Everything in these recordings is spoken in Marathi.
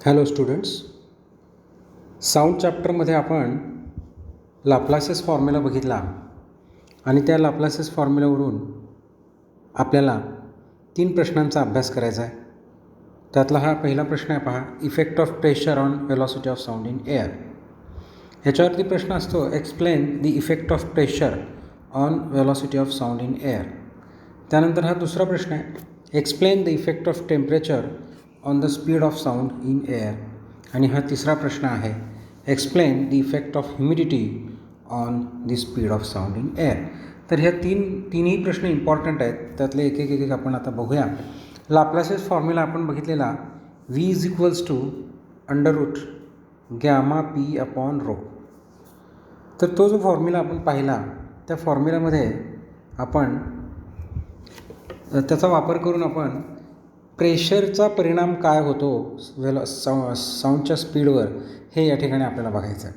हॅलो स्टुडंट्स, साऊंड चॅप्टरमध्ये आपण लाप्लासेस फॉर्म्युला बघितला आणि त्या लाप्लासेस फॉर्म्युल्यावरून आपल्याला 3 प्रश्नांचा अभ्यास करायचा आहे. त्यातला हा पहिला प्रश्न आहे पहा, effect of pressure on velocity of sound in air. ह्याच्यावरती प्रश्न असतो, explain the effect of pressure on velocity of sound in air. त्यानंतर हा दुसरा प्रश्न आहे, explain the effect of temperature on the speed of sound in air. आणि हा तिसरा प्रश्न आहे, explain the effect of humidity on the speed of sound in air. तर ह्या तिन्ही प्रश्न इम्पॉर्टंट आहेत. त्यातले एक एक आपण आता बघूया. लाप्लासेस फॉर्म्युला आपण बघितलेला, V is equals to under root gamma P upon rho. तर तो जो फॉर्म्युला आपण पाहिला, त्या फॉर्म्युल्यामध्ये आपण त्याचा वापर करून आपण प्रेशरचा परिणाम काय होतो साऊंडच्या स्पीडवर हे या ठिकाणी आपल्याला बघायचं आहे.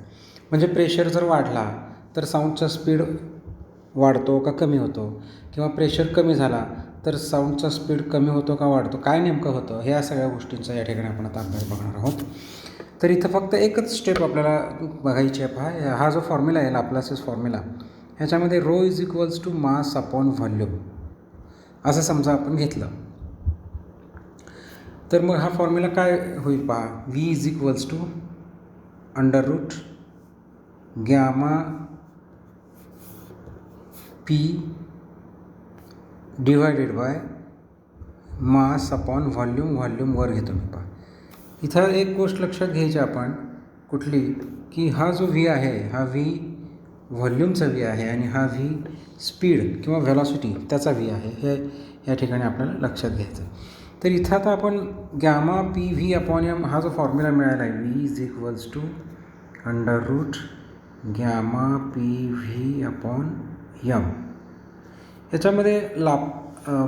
म्हणजे प्रेशर जर वाढला तर साऊंडचा स्पीड वाढतो का कमी होतो, किंवा प्रेशर कमी झाला तर साऊंडचा स्पीड कमी होतो का वाढतो, काय नेमकं होतं, ह्या सगळ्या गोष्टींचा या ठिकाणी आपण आता अभ्यास बघणार आहोत. तर इथं फक्त एकच स्टेप आपल्याला बघायची आहे. पहा, हा जो फॉर्म्युला आहे लाप्लासेस फॉर्म्युला, ह्याच्यामध्ये rho is equals to mass upon volume असं समजा आपण घेतलं, तर मग हा फॉर्म्युला काय होईल पहा, V is equals to under root gamma P divided by mass upon volume. व्हॉल्यूमवर घेतो मी. पहा, इथं एक गोष्ट लक्षात घ्यायची आपण, कुठली, की हा जो V आहे, हा V व्हॉल्यूमचा V आहे आणि हा V स्पीड किंवा व्हेलॉसिटी त्याचा V आहे. हे या ठिकाणी आपल्याला लक्षात घ्यायचं. तर इथं आता आपण gamma P V upon M हा जो फॉर्म्युला मिळाला आहे, V is equals to under root gamma P V upon M, ह्याच्यामध्ये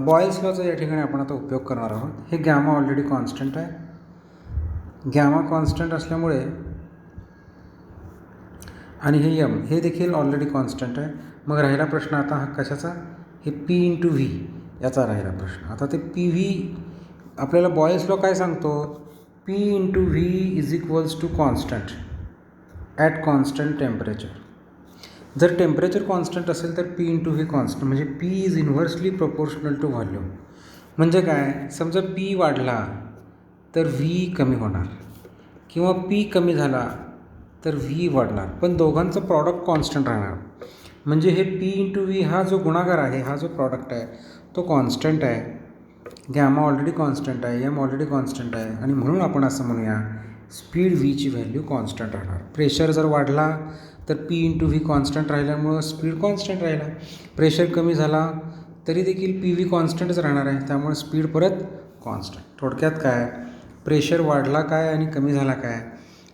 बॉयल्स लॉचा या ठिकाणी आपण आता उपयोग करणार आहोत. हे गॅमा ऑलरेडी कॉन्स्टंट आहे. गॅमा कॉन्स्टंट असल्यामुळे आणि हे एम हे देखील ऑलरेडी कॉन्स्टंट आहे. मग राहिला प्रश्न आता हा कशाचा, हे पी इंटू व्ही याचा राहिला प्रश्न. आता ते पी व्ही आपल्याला बॉयल्स लॉ काय सांगतो, P into V is equals to constant at constant temperature. जर टेम्परेचर कॉन्स्टंट असेल तर पी इंटू व्ही कॉन्स्टंट, म्हणजे P is inversely proportional to volume. म्हणजे काय, समजा पी वाढला तर व्ही कमी होणार, किंवा पी कमी झाला तर व्ही वाढणार, पण दोघांचं प्रॉडक्ट कॉन्स्टंट राहणार. म्हणजे हे पी इंटू व्ही हा जो गुणाकार आहे, हा जो प्रॉडक्ट आहे तो कॉन्स्टंट आहे. गॅमा ऑलरेडी कॉन्स्टंट आहे, एम ऑलरेडी कॉन्स्टंट आहे, आणि म्हणून आपण असं म्हणूया स्पीड व्हीची व्हॅल्यू कॉन्स्टंट राहणार. प्रेशर जर वाढला तर पी इंटू व्ही कॉन्स्टंट राहिल्यामुळं स्पीड कॉन्स्टंट राहिला. प्रेशर कमी झाला तरी देखील पी व्ही कॉन्स्टंटच राहणार आहे, त्यामुळे स्पीड परत कॉन्स्टंट. थोडक्यात काय, प्रेशर वाढला काय आणि कमी झाला काय,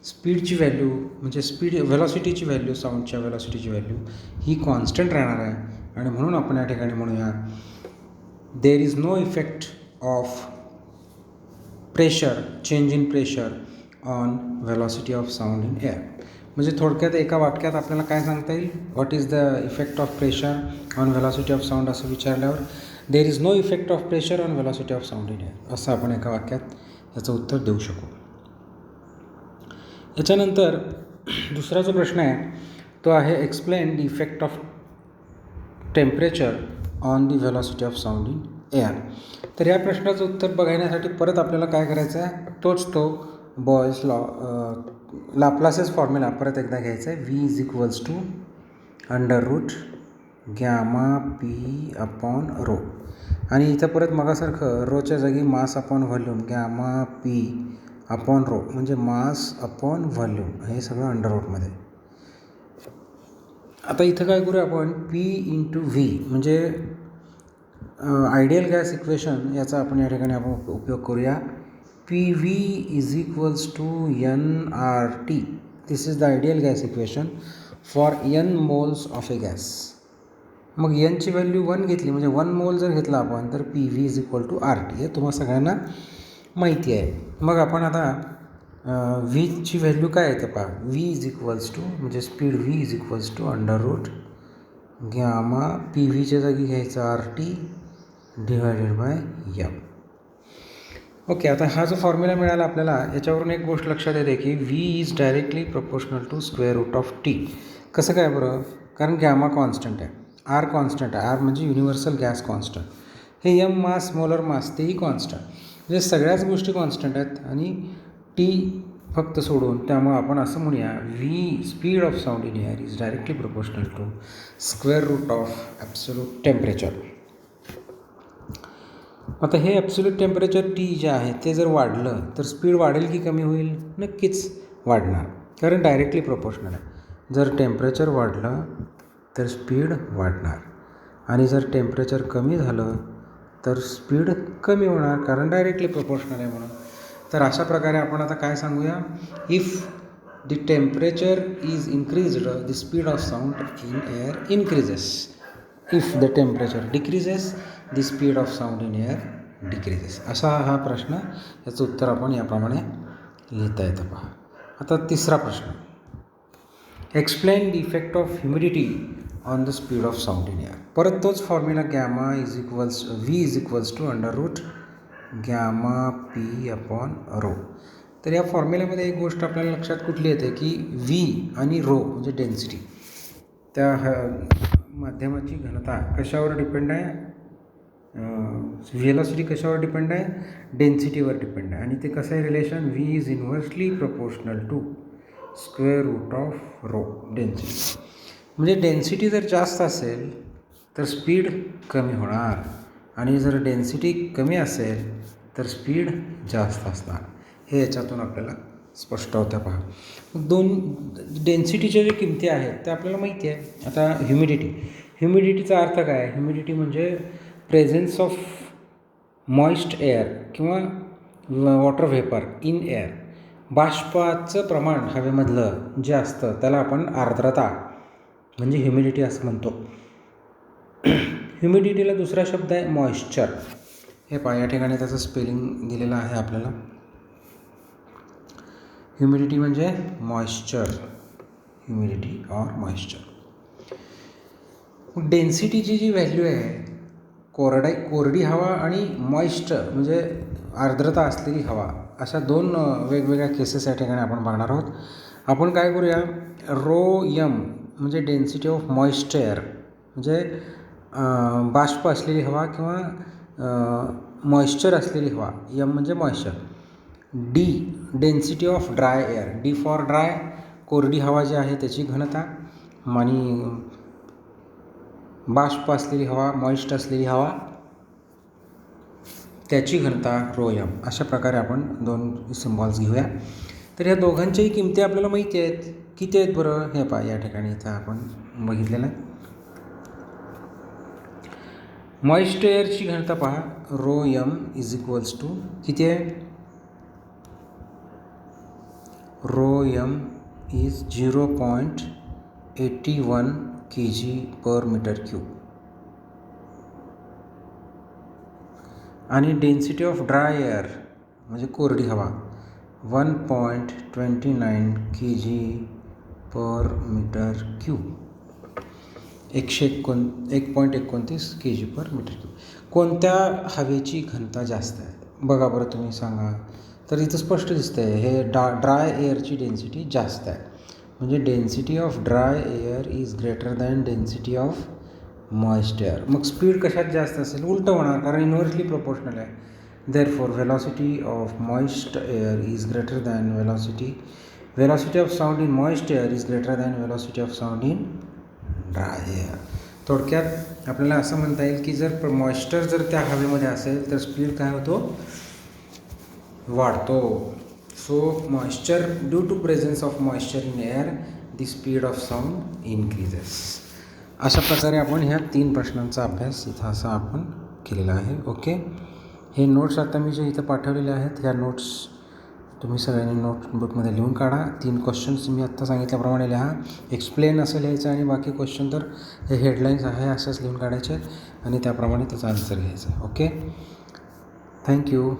स्पीडची व्हॅल्यू म्हणजे स्पीड व्हेलॉसिटीची व्हॅल्यू, साऊंडच्या व्हेलॉसिटीची व्हॅल्यू ही कॉन्स्टंट राहणार आहे. आणि म्हणून आपण या ठिकाणी म्हणूया there is no effect of pressure, change in pressure on velocity of sound in air. म्हणजे थोडक्यात एका वाक्यात आपल्याला काय सांगता येईल, what is the effect of pressure on velocity of sound असं विचारल्यावर there is no effect of pressure on velocity of sound in air असं आपण एका वाक्यात याचं उत्तर देऊ शकू. याच्यानंतर दुसरा जो प्रश्न आहे तो आहे, explain the effect of temperature on the velocity of sound in air. तर या प्रश्नाचं उत्तर बघण्यासाठी परत आपल्याला काय करायचं आहे, तो बॉयल्स लॉ लाप्लासेस फॉर्म्युला परत एकदा घ्यायचा आहे. V is equals to under root gamma P upon rho, आणि इथं परत मगासारखं रोच्या जागी mass upon volume, gamma P upon rho म्हणजे मास अपॉन व्हॉल्यूम, हे सगळं अंडररूटमध्ये. आता इथं काय करूया आपण, पी इंटू व्ही म्हणजे आयडियल गॅस इक्वेशन याचा आपण या ठिकाणी आपण उपयोग करूया. P V is equals to N R T. This is the ideal gas equation for N moles of a gas. मग एनची व्हॅल्यू 1 घेतली म्हणजे 1 मोल जर घेतला आपण तर P V is equal to R T. हे तुम्हाला सगळ्यांना माहिती आहे. मग आपण आता व्हीची व्हॅल्यू काय येते पहा, व्ही इज इक्वल्स टू म्हणजे speed V is equals to under root gamma P व्हीच्या जागी घ्यायचं R T divided by M. Okay, आता हा जो फॉर्म्युला मिळाला आपल्याला याच्यावरून एक गोष्ट लक्षात येते की V is directly proportional to square root of T. कसं काय बरं? कारण गॅमा कॉन्स्टंट आहे, आर कॉन्स्टंट आहे, आर म्हणजे युनिव्हर्सल गॅस कॉन्स्टंट. हे यम मास मोलर मास तेही कॉन्स्टंट, म्हणजे सगळ्याच गोष्टी कॉन्स्टंट आहेत आणि टी फक्त सोडून. त्यामुळे आपण असं म्हणूया V speed of sound in air is directly proportional to square root of absolute temperature. आता हे ॲब्सोल्यूट टेम्परेचर टी जे आहे ते जर वाढलं तर स्पीड वाढेल की कमी होईल? नक्कीच वाढणार, कारण डायरेक्टली प्रोपोर्शनल आहे. जर टेम्परेचर वाढलं तर स्पीड वाढणार आणि जर टेम्परेचर कमी झालं तर स्पीड कमी होणार, कारण डायरेक्टली प्रोपोर्शनल आहे म्हणून. तर अशा प्रकारे आपण आता काय सांगूया, if the temperature is increased the speed of sound in air increases. If the temperature decreases the speed of sound in air decreases. असा हा प्रश्न, याचं उत्तर आपण याप्रमाणे लिहिता येतं. पहा आता तिसरा प्रश्न, explain the effect of humidity on the speed of sound in air. परत तोच formula gamma is equals V is equals to under root gamma P upon rho. तर या फॉर्म्युल्यामध्ये एक गोष्ट आपल्याला लक्षात कुठली येते की व्ही आणि रो म्हणजे डेन्सिटी, त्या माध्यमाची घनता कशावर डिपेंड आहे? व्हेलॉसिटी कशावर डिपेंड आहे? डेन्सिटीवर डिपेंड आहे. आणि ते कसं आहे relation? V is inversely proportional to square root of rho density. म्हणजे डेन्सिटी जर जास्त असेल तर स्पीड कमी होणार आणि जर डेन्सिटी कमी असेल तर स्पीड जास्त असणार. हे याच्यातून आपल्याला स्पष्ट होतं. पहा, दोन डेन्सिटीच्या ज्या किमती आहेत त्या आपल्याला माहिती आहे. आता ह्युमिडिटीचा अर्थ काय? ह्युमिडिटी म्हणजे प्रेझेन्स ऑफ मॉइस्ट एअर किंवा वॉटर व्हेपर इन एअर. बाष्पाचं प्रमाण हवेमधलं जे असतं त्याला आपण आर्द्रता म्हणजे ह्युमिडिटी असं म्हणतो. ह्युमिडिटीला दुसरा शब्द आहे मॉइश्चर. हे पहा, या ठिकाणी त्याचं स्पेलिंग दिलेलं आहे आपल्याला. ह्युमिडिटी म्हणजे मॉइश्चर, ह्युमिडिटी ऑर मॉइश्चर. डेन्सिटीची जी व्हॅल्यू आहे, कोरडी हवा आणि मॉइस्ट म्हणजे आर्द्रता असलेली हवा, अशा दोन वेगवेगळ्या केसेस या ठिकाणी आपण बघणार आहोत. आपण काय करूया, रो यम म्हणजे डेन्सिटी ऑफ मॉइस्ट एअर म्हणजे बाष्प असलेली हवा किंवा मॉइश्चर असलेली हवा, यम म्हणजे moisture. D density of dry air, D for dry, कोरडी हवा जी आहे त्याची घनता, आणि बाष्प असलेली हवा, मॉइस्ट असलेली हवा, त्याची घनता रो यम. अशा प्रकारे आपण दोन सिम्बॉल्स घेऊया. तर या दोघांच्याही किमती आपल्याला माहिती आहेत. किती आहेत बरं? हे पहा, या ठिकाणी इथं आपण बघितलेलं आहे. मॉइस्ट एअरची घनता पहा, rho M is equals to किती आहे? Rho M is 0.81 kg/m³. आणि डेन्सिटी ऑफ ड्राय एअर म्हणजे कोरडी हवा 1.29 kg/m³. 1.29 kg/m³. कोणत्या हवेची घनता जास्त आहे? बघा बरं, तुम्ही सांगा. तर इथं स्पष्ट दिसतं आहे, हे ड्राय एअरची डेन्सिटी जास्त आहे. म्हणजे density of dry air is greater than density of moist air. मग स्पीड कशात जास्त असेल? उलटं होणार, कारण इन्व्हर्सली प्रोपोर्शनल आहे. Therefore velocity of moist air is greater than velocity of sound in moist air is greater than velocity of sound in dry air. थोडक्यात आपल्याला असं म्हणता येईल की जर मॉइश्चर जर त्या हवेमध्ये असेल तर स्पीड काय होतो? वाढतो. So moisture, due to presence of moisture in air the speed of sound increases. अशा प्रकारे आपण ह्या 3 प्रश्नांचा अभ्यास इथं असा आपण केलेला आहे. ओके, हे नोट्स आता मी जे इथं पाठवलेले आहेत, ह्या नोट्स तुम्ही सगळ्यांनी नोटबुकमध्ये लिहून काढा. 3 क्वेश्चन्स मी आत्ता सांगितल्याप्रमाणे लिहा. एक्सप्लेन असं लिहायचं आणि बाकी क्वेश्चन तर हे हेडलाईन्स आहे असंच लिहून काढायचे आणि त्याप्रमाणे त्याचा आन्सर घ्यायचा. Okay, thank you.